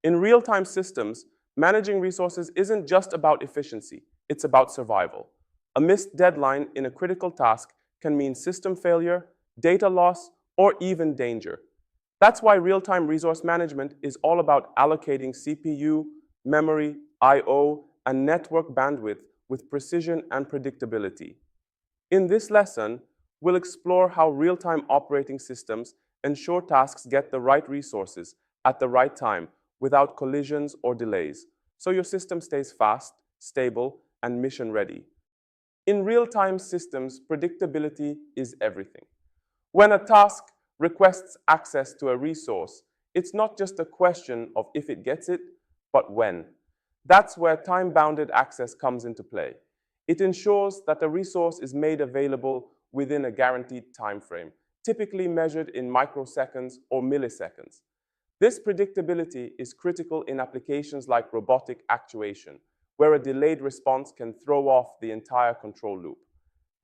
In real-time systems, managing resources isn't just about efficiency, it's about survival. A missed deadline in a critical task can mean system failure, data loss, or even danger. That's why real-time resource management is all about allocating CPU, memory, I/O, and network bandwidth with precision and predictability. In this lesson, we'll explore how real-time operating systems ensure tasks get the right resources at the right time without collisions or delays, so your system stays fast, stable, and mission-ready. In real-time systems, predictability is everything. When a task requests access to a resource, it's not just a question of if it gets it, but when. That's where time-bounded access comes into play. It ensures that a resource is made available within a guaranteed time frame, typically measured in microseconds or milliseconds. This predictability is critical in applications like robotic actuation, where a delayed response can throw off the entire control loop.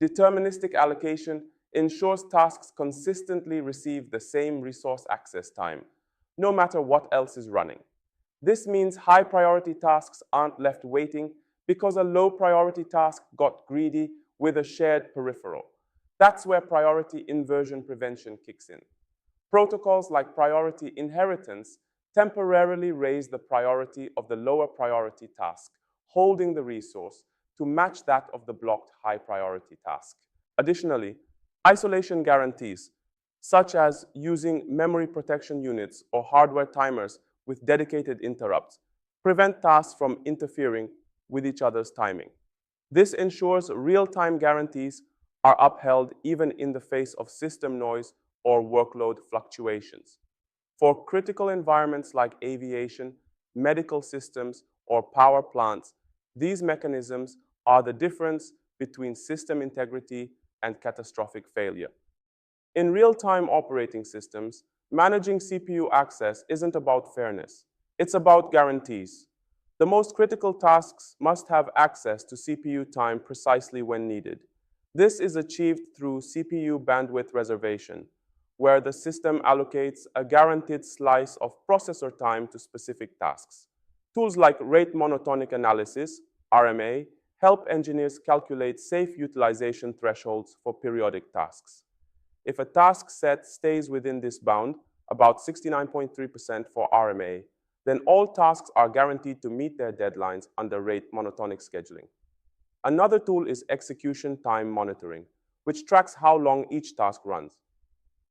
Deterministic allocation ensures tasks consistently receive the same resource access time, no matter what else is running. This means high-priority tasks aren't left waiting because a low-priority task got greedy with a shared peripheral. That's where priority inversion prevention kicks in. Protocols like priority inheritance temporarily raise the priority of the lower priority task, holding the resource to match that of the blocked high-priority task. Additionally, isolation guarantees, such as using memory protection units or hardware timers with dedicated interrupts, prevent tasks from interfering with each other's timing. This ensures real-time guarantees are upheld even in the face of system noise or workload fluctuations. For critical environments like aviation, medical systems, or power plants, these mechanisms are the difference between system integrity and catastrophic failure. In real-time operating systems, managing CPU access isn't about fairness. It's about guarantees. The most critical tasks must have access to CPU time precisely when needed. This is achieved through CPU bandwidth reservation, where the system allocates a guaranteed slice of processor time to specific tasks. Tools like rate monotonic analysis, RMA, help engineers calculate safe utilization thresholds for periodic tasks. If a task set stays within this bound, about 69.3% for RMA, then all tasks are guaranteed to meet their deadlines under rate monotonic scheduling. Another tool is execution time monitoring, which tracks how long each task runs.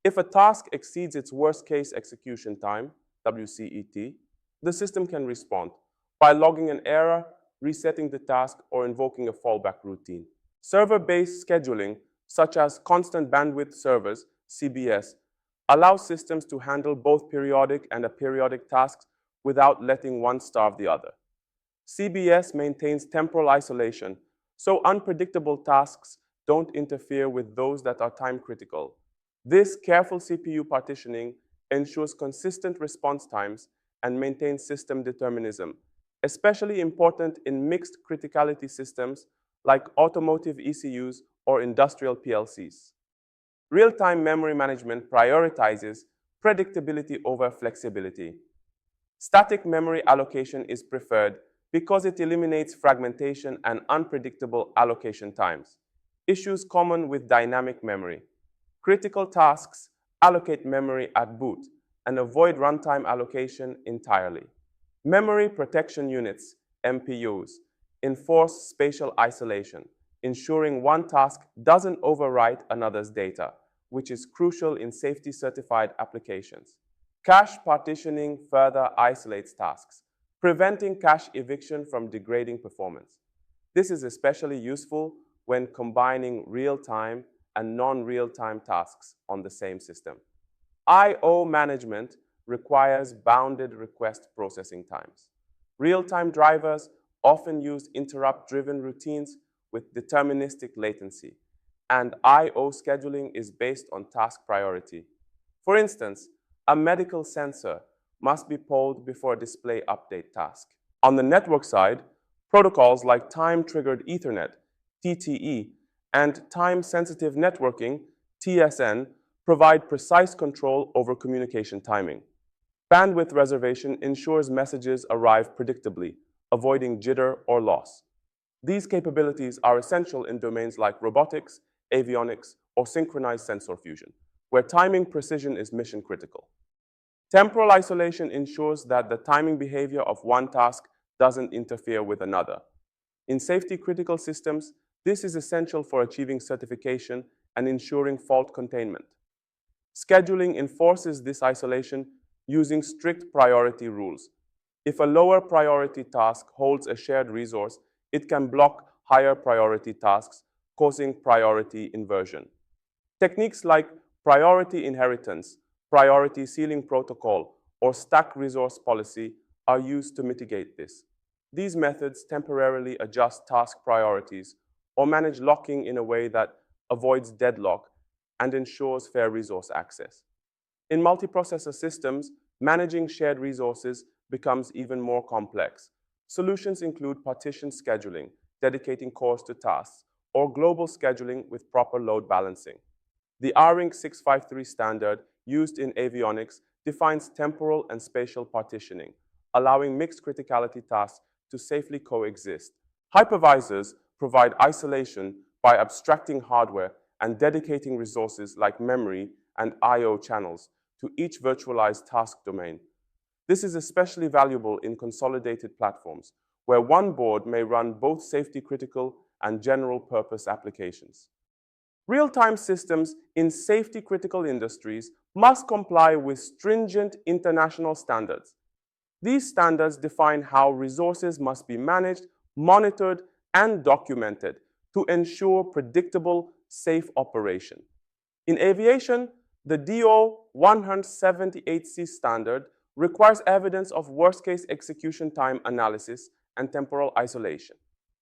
If a task exceeds its worst-case execution time, WCET, the system can respond by logging an error, resetting the task, or invoking a fallback routine. Server-based scheduling, such as constant bandwidth servers, CBS, allows systems to handle both periodic and aperiodic tasks without letting one starve the other. CBS maintains temporal isolation, so unpredictable tasks don't interfere with those that are time-critical. This careful CPU partitioning ensures consistent response times and maintains system determinism, especially important in mixed criticality systems like automotive ECUs or industrial PLCs. Real-time memory management prioritizes predictability over flexibility. Static memory allocation is preferred because it eliminates fragmentation and unpredictable allocation times, issues common with dynamic memory. Critical tasks allocate memory at boot and avoid runtime allocation entirely. Memory protection units, MPUs, enforce spatial isolation, ensuring one task doesn't overwrite another's data, which is crucial in safety-certified applications. Cache partitioning further isolates tasks, preventing cache eviction from degrading performance. This is especially useful when combining real-time and non-real-time tasks on the same system. I/O management requires bounded request processing times. Real-time drivers often use interrupt-driven routines with deterministic latency, and I/O scheduling is based on task priority. For instance, a medical sensor must be polled before a display update task. On the network side, protocols like time-triggered Ethernet, TTE, and time-sensitive networking, TSN, provide precise control over communication timing. Bandwidth reservation ensures messages arrive predictably, avoiding jitter or loss. These capabilities are essential in domains like robotics, avionics, or synchronized sensor fusion, where timing precision is mission critical. Temporal isolation ensures that the timing behavior of one task doesn't interfere with another. In safety-critical systems, this is essential for achieving certification and ensuring fault containment. Scheduling enforces this isolation using strict priority rules. If a lower priority task holds a shared resource, it can block higher priority tasks, causing priority inversion. Techniques like priority inheritance, priority ceiling protocol, or stack resource policy are used to mitigate this. These methods temporarily adjust task priorities or manage locking in a way that avoids deadlock and ensures fair resource access. In multiprocessor systems, managing shared resources becomes even more complex. Solutions include partition scheduling, dedicating cores to tasks, or global scheduling with proper load balancing. The RINC 653 standard used in avionics defines temporal and spatial partitioning, allowing mixed criticality tasks to safely coexist. Hypervisors provide isolation by abstracting hardware and dedicating resources like memory and I/O channels to each virtualized task domain. This is especially valuable in consolidated platforms, where one board may run both safety-critical and general-purpose applications. Real-time systems in safety-critical industries must comply with stringent international standards. These standards define how resources must be managed, monitored, and documented to ensure predictable, safe operation. In aviation, the DO 178C standard requires evidence of worst-case execution time analysis and temporal isolation.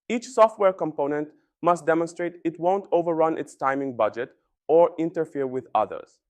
Each software component must demonstrate it won't overrun its timing budget or interfere with others.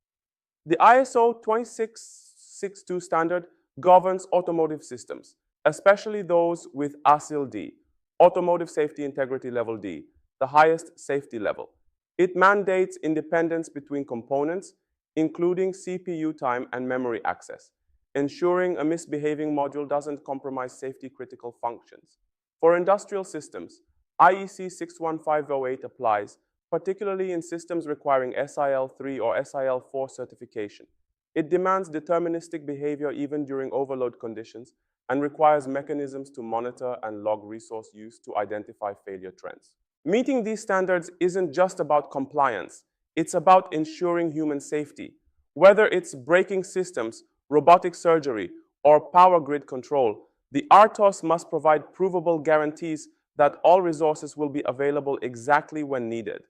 The ISO 2662 standard governs automotive systems, especially those with ASIL D, Automotive Safety Integrity Level D, the highest safety level. It mandates independence between components, including CPU time and memory access, ensuring a misbehaving module doesn't compromise safety-critical functions. For industrial systems, IEC 61508 applies, particularly in systems requiring SIL3 or SIL4 certification. It demands deterministic behavior even during overload conditions and requires mechanisms to monitor and log resource use to identify failure trends. Meeting these standards isn't just about compliance, it's about ensuring human safety. Whether it's braking systems, robotic surgery, or power grid control, the RTOS must provide provable guarantees that all resources will be available exactly when needed.